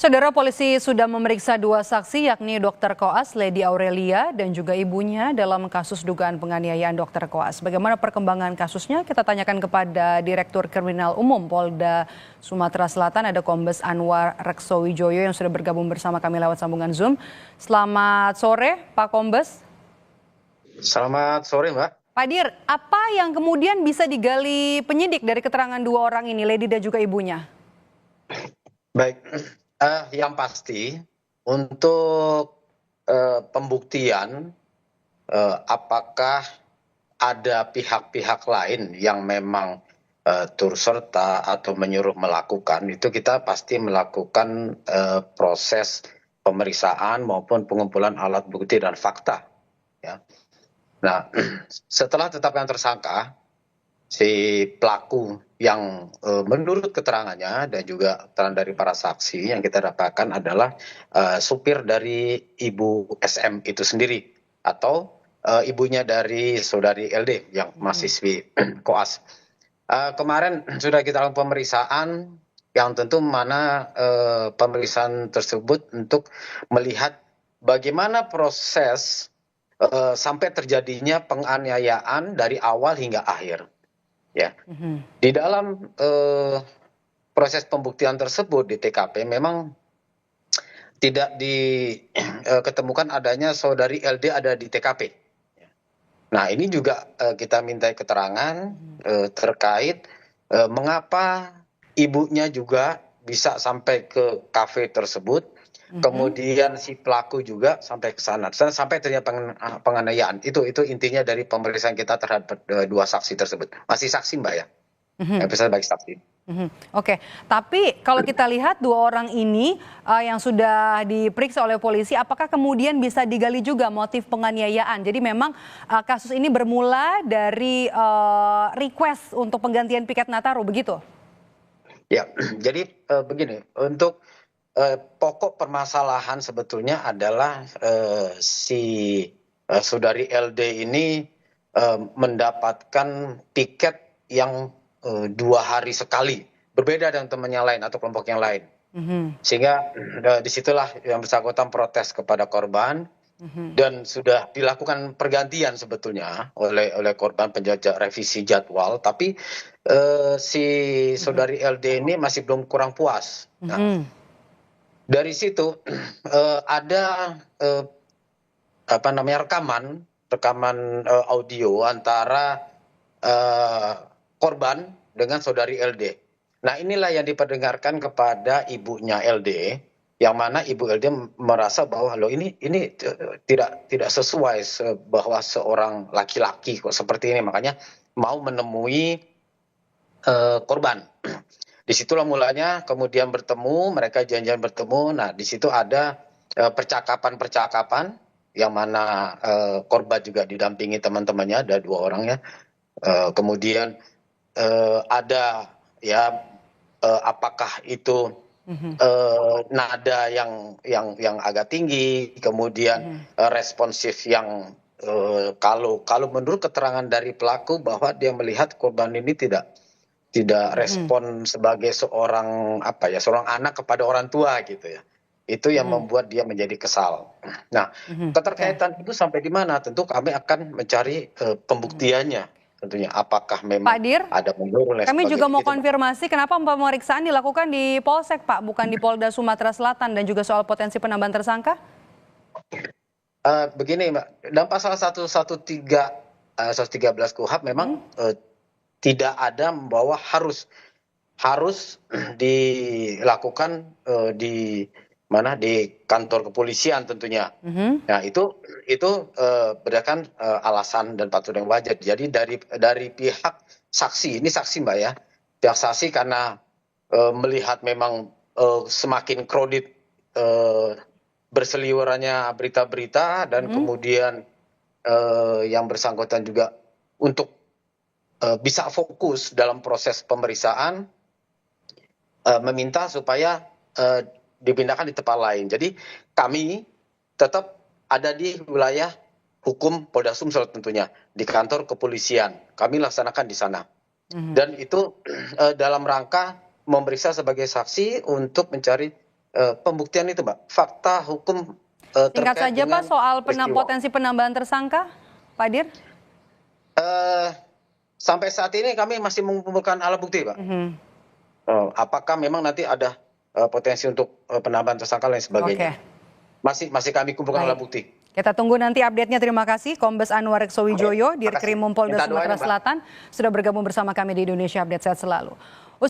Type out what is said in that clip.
Saudara polisi sudah memeriksa dua saksi yakni Dr. Koas, Lady Aurelia, dan juga ibunya dalam kasus dugaan penganiayaan Dr. Koas. Bagaimana perkembangan kasusnya? Kita tanyakan kepada Direktur Kriminal Umum Polda Sumatera Selatan, ada Kombes Anwar Reksowijoyo yang sudah bergabung bersama kami lewat sambungan Zoom. Selamat sore, Pak Kombes. Selamat sore, Mbak. Pak Dir, apa yang kemudian bisa digali penyidik dari keterangan dua orang ini, Lady dan juga ibunya? Baik, yang pasti untuk pembuktian apakah ada pihak-pihak lain yang memang turut serta atau menyuruh melakukan, itu kita pasti melakukan proses pemeriksaan maupun pengumpulan alat bukti dan fakta. Ya. Nah, setelah tetapkan tersangka, si pelaku yang menurut keterangannya dan juga keterangan dari para saksi yang kita dapatkan adalah supir dari Ibu SM itu sendiri atau ibunya dari saudari LD yang mahasiswi Koas. Kemarin sudah kita lakukan pemeriksaan yang tentu mana pemeriksaan tersebut untuk melihat bagaimana proses sampai terjadinya penganiayaan dari awal hingga akhir. Ya, di dalam proses pembuktian tersebut di TKP memang tidak diketemukan adanya saudari LD ada di TKP. Nah, ini juga kita minta keterangan terkait mengapa ibunya juga bisa sampai ke kafe tersebut. Kemudian si pelaku juga sampai ke sana sampai terjadi penganiayaan. Itu intinya dari pemeriksaan kita terhadap dua saksi tersebut. Masih saksi, Mbak, ya? Bisa bagi saksi. Oke, tapi kalau kita lihat dua orang ini yang sudah diperiksa oleh polisi, apakah kemudian bisa digali juga motif penganiayaan? Jadi memang kasus ini bermula dari request untuk penggantian piket Nataru, begitu? Ya, jadi begini, untuk pokok permasalahan sebetulnya adalah si saudari LD ini mendapatkan tiket yang 2 hari sekali, berbeda dengan temannya lain atau kelompok yang lain. Sehingga disitulah yang bersangkutan protes kepada korban dan sudah dilakukan pergantian sebetulnya oleh korban penjajah revisi jadwal, tapi si saudari LD ini masih belum kurang puas. Nah, dari situ ada rekaman audio antara korban dengan saudari LD. Nah, inilah yang diperdengarkan kepada ibunya LD, yang mana ibu LD merasa bahwa loh ini tidak sesuai bahwa seorang laki-laki kok seperti ini, makanya mau menemui korban. Disitulah mulanya kemudian bertemu, mereka janjian bertemu. Nah, di situ ada percakapan-percakapan yang mana korban juga didampingi teman-temannya, ada 2 orang ya. Kemudian ada ya apakah itu nada yang agak tinggi, kemudian responsif yang kalau menurut keterangan dari pelaku bahwa dia melihat korban ini tidak respon sebagai seorang anak kepada orang tua gitu ya. Itu yang membuat dia menjadi kesal. Nah, keterkaitan itu sampai di mana? Tentu kami akan mencari pembuktiannya. Tentunya apakah memang Pak Dir, ada menurun. kami juga mau konfirmasi kenapa pemeriksaan dilakukan di Polsek, Pak, bukan di Polda Sumatera Selatan, dan juga soal potensi penambahan tersangka? Begini, Mbak, dalam pasal 113 KUHP memang tidak ada bahwa harus dilakukan di kantor kepolisian tentunya. Nah, itu berdasarkan alasan dan patut yang wajar. Jadi dari pihak saksi, ini saksi, Mbak, ya, pihak saksi karena melihat memang semakin kredit berseliwerannya berita-berita dan kemudian yang bersangkutan juga untuk bisa fokus dalam proses pemeriksaan, meminta supaya dipindahkan di tempat lain. Jadi kami tetap ada di wilayah hukum Polda Sumsel tentunya, di kantor kepolisian. Kami laksanakan di sana. Dan itu dalam rangka memeriksa sebagai saksi untuk mencari pembuktian itu, Mbak, fakta hukum Singkat terkait saja Pak, dengan soal peristiwa. potensi penambahan tersangka, Pak Dir. Eh, Sampai saat ini kami masih mengumpulkan alat bukti, Pak. Mhm. Apakah memang nanti ada potensi untuk penambahan tersangka dan sebagainya? Oke. Masih kami kumpulkan alat Baik. bukti. Kita tunggu nanti update-nya. Terima kasih Kombes Anwar Reksowijoyo, Makasih. Dirkrimum Polda Minta doanya, Sumatera Mbak. Selatan, sudah bergabung bersama kami di Indonesia Update. Sehat selalu.